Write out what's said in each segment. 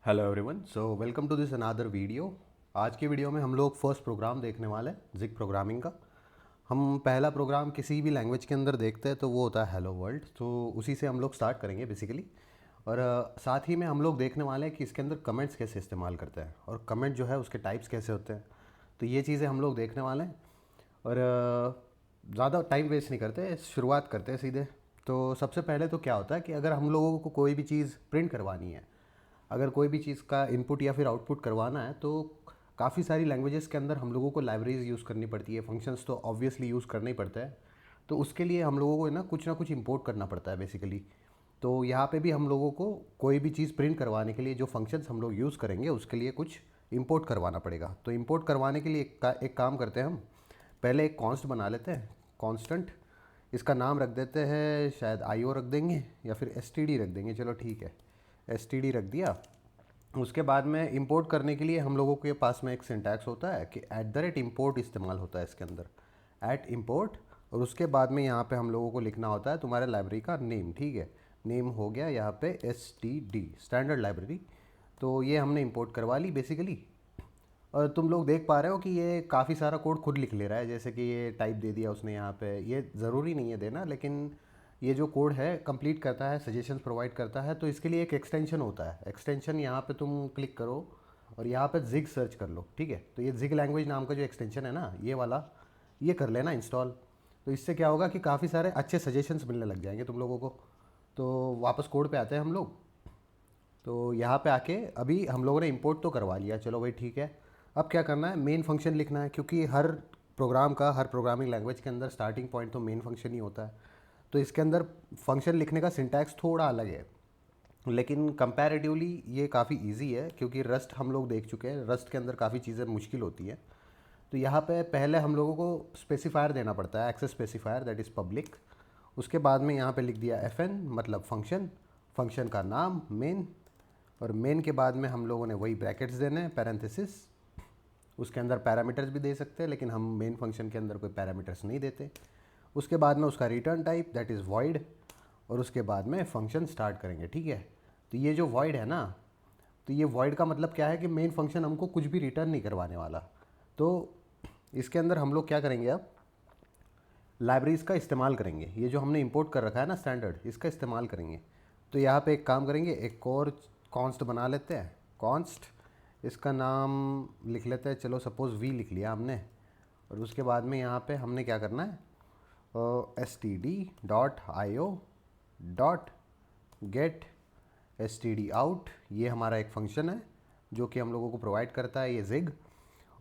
Hello everyone, so welcome to this another video. आज के video में हम लोग फर्स्ट प्रोग्राम देखने वाले हैं जिग प्रोग्रामिंग का। हम पहला प्रोग्राम किसी भी लैंग्वेज के अंदर देखते हैं तो वो होता है हेलो वर्ल्ड। तो उसी से हम लोग स्टार्ट करेंगे बेसिकली। और साथ ही में हम लोग देखने वाले हैं कि इसके अंदर कमेंट्स कैसे इस्तेमाल करते हैं और कमेंट जो है उसके टाइप्स कैसे होते हैं। तो ये चीज़ें हम लोग देखने वाले हैं। और ज़्यादा टाइम वेस्ट नहीं करते, शुरुआत करते हैं सीधे। तो सबसे पहले तो क्या होता है कि अगर हम लोगों को कोई भी चीज़ प्रिंट करवानी है, अगर कोई भी चीज़ का इनपुट या फिर आउटपुट करवाना है, तो काफ़ी सारी लैंग्वेजेस के अंदर हम लोगों को लाइब्रेरीज यूज़ करनी पड़ती है। फंक्शंस तो ऑब्वियसली यूज़ करना ही पड़ता है। तो उसके लिए हम लोगों को ना कुछ इंपोर्ट करना पड़ता है बेसिकली। तो यहाँ पे भी हम लोगों को कोई भी चीज़ प्रिंट करवाने के लिए जो फंक्शंस हम लोग यूज़ करेंगे उसके लिए कुछ इंपोर्ट करवाना पड़ेगा। तो इंपोर्ट करवाने के लिए एक काम करते हैं हम। पहले एक कॉन्स्ट बना लेते हैं, कॉन्स्टेंट। इसका नाम रख देते हैं, शायद IO रख देंगे या फिर STD रख देंगे। चलो ठीक है, STD रख दिया। उसके बाद में इंपोर्ट करने के लिए हम लोगों के पास में एक सिंटैक्स होता है कि @import इस्तेमाल होता है इसके अंदर, @import। और उसके बाद में यहाँ पे हम लोगों को लिखना होता है तुम्हारे लाइब्रेरी का नेम। ठीक है, नेम हो गया यहाँ पे STD, स्टैंडर्ड लाइब्रेरी। तो ये हमने इंपोर्ट करवा ली बेसिकली। और तुम लोग देख पा रहे हो कि ये काफ़ी सारा कोड खुद लिख ले रहा है। जैसे कि ये टाइप दे दिया उसने यहाँ पे, ये ज़रूरी नहीं है देना, लेकिन ये जो कोड है कंप्लीट करता है, सजेशंस प्रोवाइड करता है। तो इसके लिए एक एक्सटेंशन होता है। एक्सटेंशन यहाँ पे तुम क्लिक करो और यहाँ पे जिग सर्च कर लो। ठीक है, तो ये जिग लैंग्वेज नाम का जो एक्सटेंशन है ना, ये वाला, ये कर लेना इंस्टॉल। तो इससे क्या होगा कि काफ़ी सारे अच्छे सजेशंस मिलने लग जाएंगे तुम लोगों को। तो वापस कोड पे आते हैं हम लोग। तो यहाँ पे आके अभी हम लोगों ने इंपोर्ट तो करवा लिया, चलो भाई ठीक है। अब क्या करना है, मेन फंक्शन लिखना है, क्योंकि हर प्रोग्राम का, हर प्रोग्रामिंग लैंग्वेज के अंदर स्टार्टिंग पॉइंट तो मेन फंक्शन ही होता है। तो इसके अंदर फंक्शन लिखने का सिंटैक्स थोड़ा अलग है, लेकिन कंपैरेटिवली ये काफ़ी इजी है, क्योंकि रस्ट हम लोग देख चुके हैं। रस्ट के अंदर काफ़ी चीज़ें मुश्किल होती हैं। तो यहाँ पे पहले हम लोगों को स्पेसिफायर देना पड़ता है, access specifier, that is public. उसके बाद में यहाँ पे लिख दिया FN, मतलब फंक्शन, फंक्शन का नाम मेन। और मेन के बाद में हम लोगों ने वही ब्रैकेट्स देने हैं, पैरेंथेसिस। उसके अंदर पैरामीटर्स भी दे सकते हैं, लेकिन हम मेन फंक्शन के अंदर कोई पैरामीटर्स नहीं देते। उसके बाद में उसका return type, that is void. और उसके बाद में फंक्शन स्टार्ट करेंगे। ठीक है, तो ये जो वॉइड है ना, तो ये वॉइड का मतलब क्या है कि मेन फंक्शन हमको कुछ भी रिटर्न नहीं करवाने वाला। तो इसके अंदर हम लोग क्या करेंगे, अब लाइब्रेरीज़ का इस्तेमाल करेंगे। ये जो हमने इंपोर्ट कर रखा है ना स्टैंडर्ड, इसका इस्तेमाल करेंगे। तो यहाँ पे एक काम करेंगे, एक और कॉन्स्ट बना लेते हैं, कॉन्स्ट। इसका नाम लिख लेते हैं, चलो सपोज़ V लिख लिया हमने। और उसके बाद में यहाँ पे हमने क्या करना है, std.io डॉट गेट std_out। ये हमारा एक फंक्शन है जो कि हम लोगों को प्रोवाइड करता है ये जिग।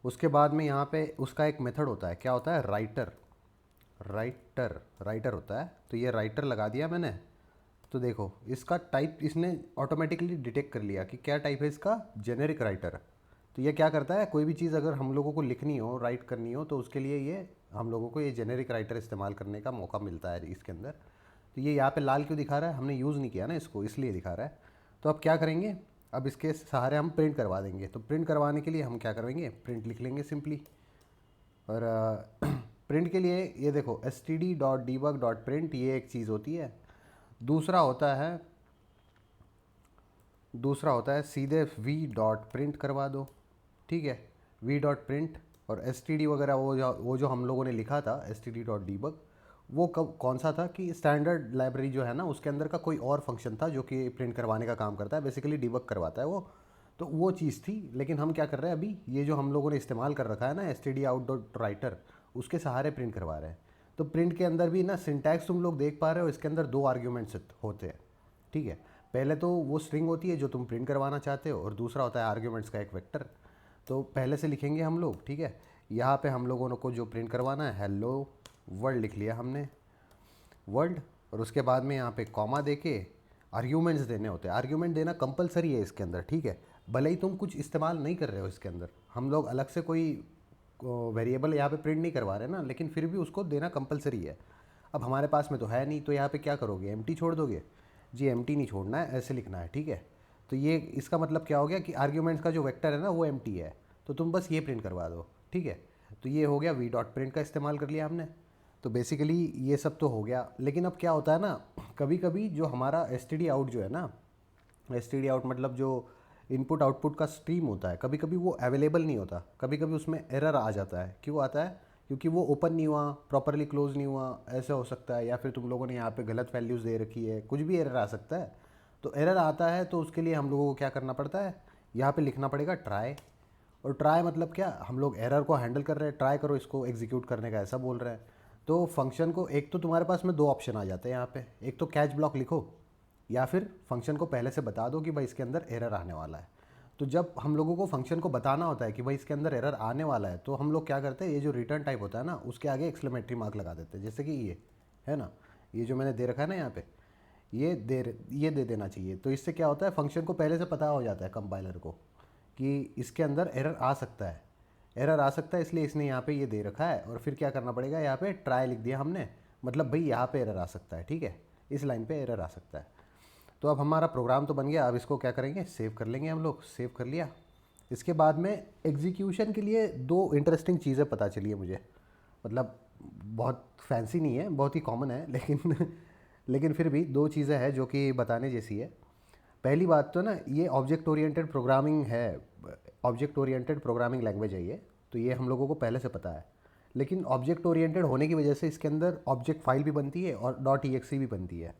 उसके बाद में यहाँ पे उसका एक मेथड होता है, क्या होता है, राइटर। राइटर होता है। तो ये राइटर लगा दिया मैंने। तो देखो इसका टाइप इसने ऑटोमेटिकली डिटेक्ट कर लिया कि क्या टाइप है इसका, जेनेरिक राइटर। तो ये क्या करता है, कोई भी चीज़ अगर हम लोगों को लिखनी हो, राइट करनी हो, तो उसके लिए ये हम लोगों को ये जेनेरिक राइटर इस्तेमाल करने का मौका मिलता है इसके अंदर। तो ये यहाँ पे लाल क्यों दिखा रहा है, हमने यूज़ नहीं किया ना इसको, इसलिए दिखा रहा है। तो अब क्या करेंगे, अब इसके सहारे हम प्रिंट करवा देंगे। तो प्रिंट करवाने के लिए हम क्या करेंगे, प्रिंट लिख लेंगे सिंपली। और प्रिंट के लिए ये देखो std.debug.print, ये एक चीज़ होती है। दूसरा होता है दूसरा होता है सीधे v.print करवा दो। ठीक है, v.print। और std वगैरह वो जो हम लोगों ने लिखा था std.debug, वो कब कौन सा था कि स्टैंडर्ड लाइब्रेरी जो है ना उसके अंदर का कोई और फंक्शन था जो कि प्रिंट करवाने का काम करता है, बेसिकली डिबग करवाता है वो। तो वो चीज़ थी। लेकिन हम क्या कर रहे हैं अभी, ये जो हम लोगों ने इस्तेमाल कर रखा है ना std_out.writer, उसके सहारे प्रिंट करवा रहे हैं। तो प्रिंट के अंदर भी ना सिंटैक्स तुम लोग देख पा रहे हो, इसके अंदर 2 आर्ग्यूमेंट्स होते हैं। ठीक है, पहले तो वो स्ट्रिंग होती है जो तुम प्रिंट करवाना चाहते हो, और दूसरा होता है आर्ग्यूमेंट्स का एक वेक्टर। तो पहले से लिखेंगे हम लोग। ठीक है, यहाँ पे हम लोगों को जो प्रिंट करवाना है, हेलो वर्ल्ड लिख लिया हमने, वर्ल्ड। और उसके बाद में यहाँ पे कॉमा देके आर्ग्यूमेंट्स देने होते हैं। आर्ग्यूमेंट देना कंपलसरी है इसके अंदर। ठीक है, भले ही तुम कुछ इस्तेमाल नहीं कर रहे हो इसके अंदर, हम लोग अलग से कोई वेरिएबल यहाँ पे प्रिंट नहीं करवा रहे ना, लेकिन फिर भी उसको देना कंपलसरी है। अब हमारे पास में तो है नहीं, तो यहाँ पे क्या करोगे, एम्प्टी छोड़ दोगे। जी एम्प्टी नहीं छोड़ना है, ऐसे लिखना है। ठीक है, तो ये इसका मतलब क्या हो गया कि आर्ग्यूमेंट्स का जो वेक्टर है ना वो एम्प्टी है, तो तुम बस ये प्रिंट करवा दो। ठीक है, तो ये हो गया, v.print का इस्तेमाल कर लिया हमने। तो बेसिकली ये सब तो हो गया। लेकिन अब क्या होता है ना, कभी कभी जो हमारा std_out जो है ना, std_out मतलब जो इनपुट आउटपुट का स्ट्रीम होता है, कभी कभी वो अवेलेबल नहीं होता, कभी कभी उसमें एरर आ जाता है। क्यों आता है? क्योंकि वो ओपन नहीं हुआ, प्रॉपरली क्लोज नहीं हुआ, ऐसा हो सकता है, या फिर तुम लोगों ने यहाँ पे गलत वैल्यूज़ दे रखी है, कुछ भी एरर आ सकता है। तो एरर आता है तो उसके लिए हम लोगों को क्या करना पड़ता है, यहाँ पे लिखना पड़ेगा ट्राई। और ट्राई मतलब क्या, हम लोग एरर को हैंडल कर रहे हैं, ट्राई करो इसको एग्जीक्यूट करने का, ऐसा बोल रहे हैं। तो फंक्शन को, एक तो तुम्हारे पास में दो ऑप्शन आ जाते हैं यहाँ पे, एक तो कैच ब्लॉक लिखो, या फिर फंक्शन को पहले से बता दो कि भाई इसके अंदर एरर आने वाला है। तो जब हम लोगों को फंक्शन को बताना होता है कि भाई इसके अंदर एरर आने वाला है, तो हम लोग क्या करते हैं, ये जो रिटर्न टाइप होता है ना, उसके आगे एक्सक्लेमेटरी मार्क लगा देते हैं। जैसे कि ये है ना, ये जो मैंने दे रखा है ना यहाँ पे, ये दे देना चाहिए। तो इससे क्या होता है, फंक्शन को पहले से पता हो जाता है कंपाइलर को कि इसके अंदर एरर आ सकता है, एरर आ सकता है, इसलिए इसने यहाँ पे ये दे रखा है। और फिर क्या करना पड़ेगा, यहाँ पे ट्राई लिख दिया हमने, मतलब भाई यहाँ पे एरर आ सकता है, ठीक है, इस लाइन पे एरर आ सकता है। तो अब हमारा प्रोग्राम तो बन गया, अब इसको क्या करेंगे, सेव कर लेंगे हम लोग। सेव कर लिया, इसके बाद में एग्जीक्यूशन के लिए दो इंटरेस्टिंग चीज़ें पता चली है मुझे, मतलब बहुत फैंसी नहीं है, बहुत ही कॉमन है, लेकिन लेकिन फिर भी दो चीज़ें हैं जो कि बताने जैसी है। पहली बात तो ना, ये ऑब्जेक्ट ओरिएंटेड प्रोग्रामिंग है, ऑब्जेक्ट ओरिएंटेड प्रोग्रामिंग लैंग्वेज है ये, तो ये हम लोगों को पहले से पता है। लेकिन ऑब्जेक्ट ओरिएंटेड होने की वजह से इसके अंदर ऑब्जेक्ट फाइल भी बनती है और .exe भी बनती है।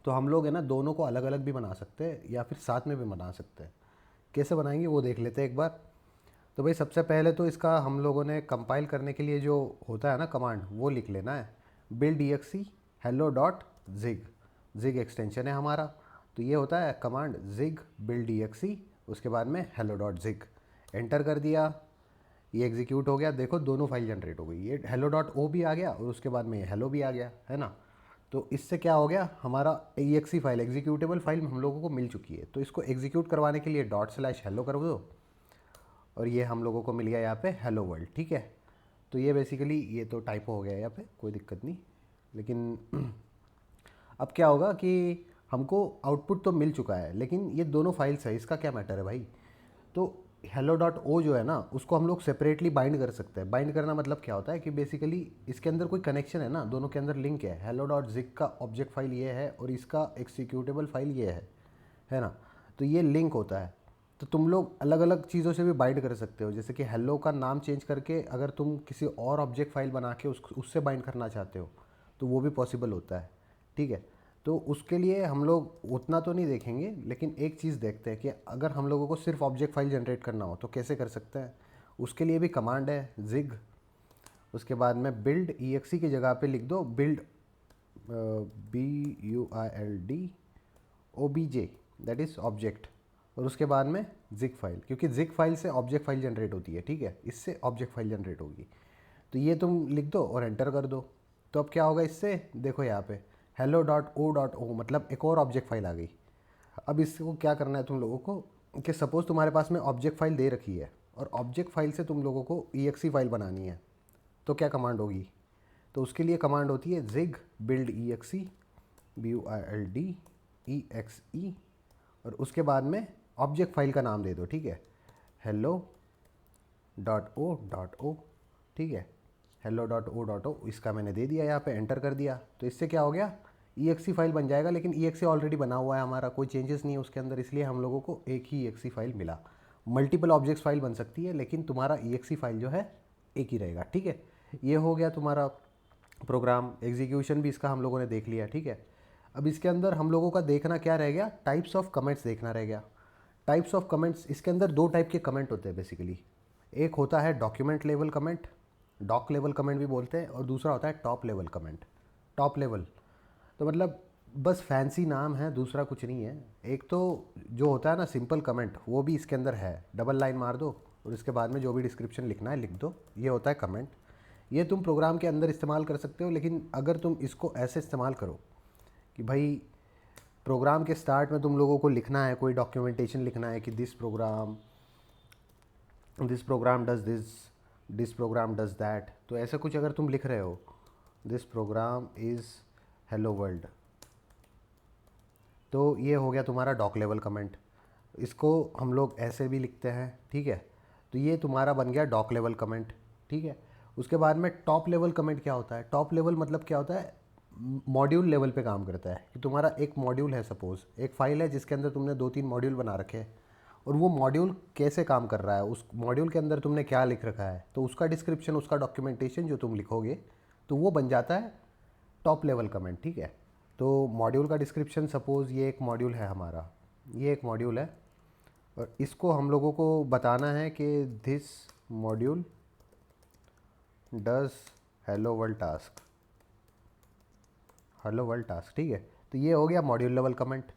तो हम लोग है ना, दोनों को अलग अलग भी बना सकते हैं या फिर साथ में भी बना सकते हैं। कैसे बनाएंगे वो देख लेते हैं एक बार। तो भाई सबसे पहले तो इसका हम लोगों ने कंपाइल करने के लिए जो होता है ना कमांड, वो लिख लेना है, build exe hello.zig, zig extension है हमारा। तो ये होता है कमांड zig build exe, उसके बाद में hello.zig, एंटर कर दिया, ये एग्जीक्यूट हो गया। देखो दोनों फाइल जनरेट हो गई, ये hello.o भी आ गया और उसके बाद में ये hello भी आ गया, है ना। तो इससे क्या हो गया, हमारा exe फाइल, एग्जीक्यूटेबल फाइल हम लोगों को मिल चुकी है। तो इसको एग्जीक्यूट करवाने के लिए ./hello कर दो, और ये हम लोगों को मिल गया यहाँ पे हेलो वर्ल्ड, ठीक है। तो ये बेसिकली, ये तो टाइपो हो गया यहाँ पे, कोई दिक्कत नहीं। लेकिन अब क्या होगा कि हमको आउटपुट तो मिल चुका है, लेकिन ये दोनों फाइल्स है, इसका क्या मैटर है भाई। तो hello.o जो है ना, उसको हम लोग सेपरेटली बाइंड कर सकते हैं। बाइंड करना मतलब क्या होता है कि बेसिकली इसके अंदर कोई कनेक्शन है ना, दोनों के अंदर लिंक है। hello.zig का ऑब्जेक्ट फाइल ये है और इसका एक्सिक्यूटेबल फाइल ये है ना। तो ये लिंक होता है। तो तुम लोग अलग अलग चीज़ों से भी बाइंड कर सकते हो, जैसे कि हेलो का नाम चेंज करके अगर तुम किसी और ऑब्जेक्ट फाइल बना के उससे बाइंड करना चाहते हो, तो वो भी पॉसिबल होता है, ठीक है। तो उसके लिए हम लोग उतना तो नहीं देखेंगे, लेकिन एक चीज़ देखते हैं कि अगर हम लोगों को सिर्फ ऑब्जेक्ट फाइल जनरेट करना हो तो कैसे कर सकते हैं। उसके लिए भी कमांड है zig, उसके बाद में बिल्ड exe की जगह पे लिख दो build build obj, that is object, और उसके बाद में zig फाइल, क्योंकि zig फाइल से ऑब्जेक्ट फाइल जनरेट होती है, ठीक है, इससे ऑब्जेक्ट फाइल जनरेट होगी। तो ये तुम लिख दो और एंटर कर दो। तो अब क्या होगा इससे, देखो यहाँ पे hello.o.o, मतलब एक और ऑब्जेक्ट फाइल आ गई। अब इसको क्या करना है तुम लोगों को, कि सपोज़ तुम्हारे पास में ऑब्जेक्ट फाइल दे रखी है और ऑब्जेक्ट फाइल से तुम लोगों को exe फाइल बनानी है, तो क्या कमांड होगी। तो उसके लिए कमांड होती है zig build exe, buildexe, और उसके बाद में ऑब्जेक्ट फाइल का नाम दे दो, ठीक है, hello.o.o, ठीक है, hello.o.o, इसका मैंने दे दिया, यहाँ पे एंटर कर दिया। तो इससे क्या हो गया, exe फाइल बन जाएगा, लेकिन exe ऑलरेडी बना हुआ है हमारा, कोई चेंजेस नहीं है उसके अंदर, इसलिए हम लोगों को एक ही exe फाइल मिला। मल्टीपल ऑब्जेक्ट्स फाइल बन सकती है, लेकिन तुम्हारा exe फाइल जो है एक ही रहेगा, ठीक है। ये हो गया तुम्हारा प्रोग्राम। एग्जीक्यूशन भी इसका हम लोगों ने देख लिया, ठीक है। अब इसके अंदर हम लोगों का देखना क्या रह गया, टाइप्स ऑफ कमेंट्स देखना रह गया। टाइप्स ऑफ कमेंट्स, इसके अंदर दो टाइप के कमेंट होते हैं बेसिकली। एक होता है document level comment, doc level comment भी बोलते हैं, और दूसरा होता है top level comment. Top level तो मतलब बस फैंसी नाम है, दूसरा कुछ नहीं है। एक तो जो होता है ना सिंपल कमेंट, वो भी इसके अंदर है, डबल लाइन मार दो और इसके बाद में जो भी डिस्क्रिप्शन लिखना है लिख दो, ये होता है कमेंट। ये तुम प्रोग्राम के अंदर इस्तेमाल कर सकते हो, लेकिन अगर तुम इसको ऐसे इस्तेमाल करो कि भाई प्रोग्राम के स्टार्ट में तुम लोगों को लिखना है, कोई डॉक्यूमेंटेशन लिखना है कि this program does this program does that, तो ऐसा कुछ अगर तुम लिख रहे हो, this program is hello world, तो ये हो गया तुम्हारा डॉक लेवल कमेंट। इसको हम लोग ऐसे भी लिखते हैं, ठीक है। तो ये तुम्हारा बन गया डॉक लेवल कमेंट, ठीक है। उसके बाद में टॉप लेवल कमेंट क्या होता है, टॉप लेवल मतलब क्या होता है, मॉड्यूल लेवल पे काम करता है। कि तुम्हारा एक मॉड्यूल है, सपोज़ एक फ़ाइल है जिसके अंदर तुमने 2-3 मॉड्यूल बना रखे हैं, और वो मॉड्यूल कैसे काम कर रहा है, उस मॉड्यूल के अंदर तुमने क्या लिख रखा है, तो उसका डिस्क्रिप्शन, उसका डॉक्यूमेंटेशन जो तुम लिखोगे तो वो बन जाता है टॉप लेवल कमेंट। ठीक है, तो मॉड्यूल का डिस्क्रिप्शन, सपोज़ ये एक मॉड्यूल है हमारा, ये एक मॉड्यूल है और इसको हम लोगों को बताना है कि this module does hello world task, hello world task. ठीक है, तो ये हो गया मॉड्यूल लेवल कमेंट,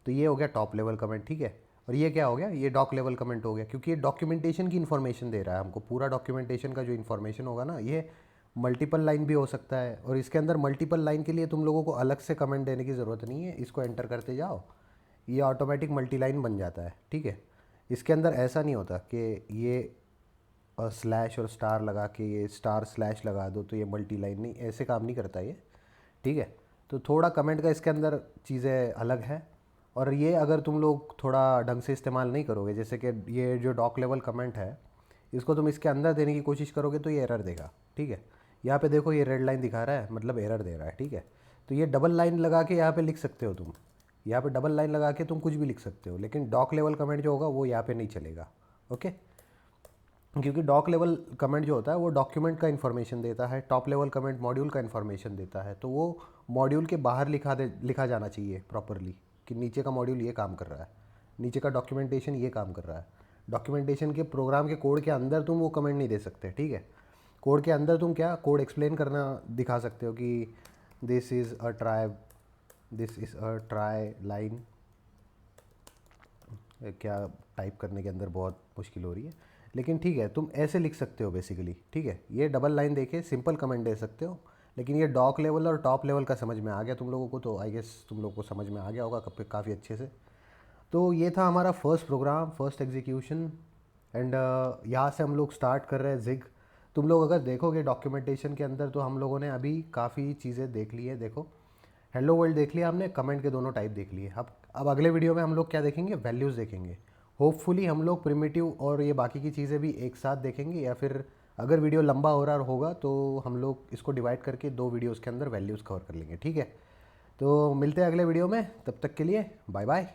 तो ये हो गया टॉप लेवल कमेंट। ठीक है, और ये क्या हो गया, ये डॉक लेवल कमेंट हो गया, क्योंकि ये डॉक्यूमेंटेशन की इन्फॉर्मेशन दे रहा है हमको। पूरा डॉक्यूमेंटेशन का जो इन्फॉर्मेशन होगा ना, ये मल्टीपल लाइन भी हो सकता है, और इसके अंदर मल्टीपल लाइन के लिए तुम लोगों को अलग से कमेंट देने की ज़रूरत नहीं है। इसको एंटर करते जाओ, ये ऑटोमेटिक मल्टी लाइन बन जाता है। ठीक है, इसके अंदर ऐसा नहीं होता कि ये स्लैश और स्टार लगा के ये स्टार स्लैश लगा दो तो ये मल्टी लाइन, नहीं, ऐसे काम नहीं करता ये। ठीक है, तो थोड़ा कमेंट का इसके अंदर चीज़ें अलग है, और ये अगर तुम लोग थोड़ा ढंग से इस्तेमाल नहीं करोगे, जैसे कि ये जो डॉक लेवल कमेंट है इसको तुम इसके अंदर देने की कोशिश करोगे तो ये एरर देगा। ठीक है, यहाँ पे देखो ये रेड लाइन दिखा रहा है, मतलब एरर दे रहा है। ठीक है, तो ये डबल लाइन लगा के यहाँ पे लिख सकते हो तुम, यहाँ पे डबल लाइन लगा के तुम कुछ भी लिख सकते हो, लेकिन डॉक लेवल कमेंट जो होगा वो यहाँ पे नहीं चलेगा। ओके, क्योंकि डॉक लेवल कमेंट जो होता है वो डॉक्यूमेंट का इन्फॉर्मेशन देता है, टॉप लेवल कमेंट मॉड्यूल का इन्फॉर्मेशन देता है, तो वो मॉड्यूल के बाहर लिखा जाना चाहिए प्रॉपरली कि नीचे का मॉड्यूल ये काम कर रहा है, नीचे का डॉक्यूमेंटेशन ये काम कर रहा है। डॉक्यूमेंटेशन के प्रोग्राम के कोड के अंदर तुम वो कमेंट नहीं दे सकते। ठीक है, कोड के अंदर तुम क्या कोड एक्सप्लेन करना दिखा सकते हो कि this is a try line, क्या टाइप करने के अंदर बहुत मुश्किल हो रही है, लेकिन ठीक है तुम ऐसे लिख सकते हो बेसिकली। ठीक है, ये डबल लाइन देके सिंपल कमेंट दे सकते हो, लेकिन ये डॉक लेवल और टॉप लेवल का समझ में आ गया तुम लोगों को, तो आई गेस तुम लोगों को समझ में आ गया होगा काफ़ी अच्छे से। तो ये था हमारा first program, first execution, and यहाँ से हम लोग स्टार्ट कर रहे हैं जिग। तुम लोग अगर देखोगे डॉक्यूमेंटेशन के अंदर तो हम लोगों ने अभी काफ़ी चीज़ें देख ली है। देखो, हेलो वर्ल्ड देख लिया हमने, कमेंट के दोनों टाइप देख लिए। अब अगले वीडियो में हम लोग क्या देखेंगे, वैल्यूज़ देखेंगे। होपफुली हम लोग प्रिमिटिव और ये बाकी की चीज़ें भी एक साथ देखेंगे, या फिर अगर वीडियो लंबा हो रहा होगा तो हम लोग इसको डिवाइड करके 2 वीडियोज़ के अंदर वैल्यूज़ कवर कर लेंगे। ठीक है, तो मिलते हैं अगले वीडियो में, तब तक के लिए बाय बाय।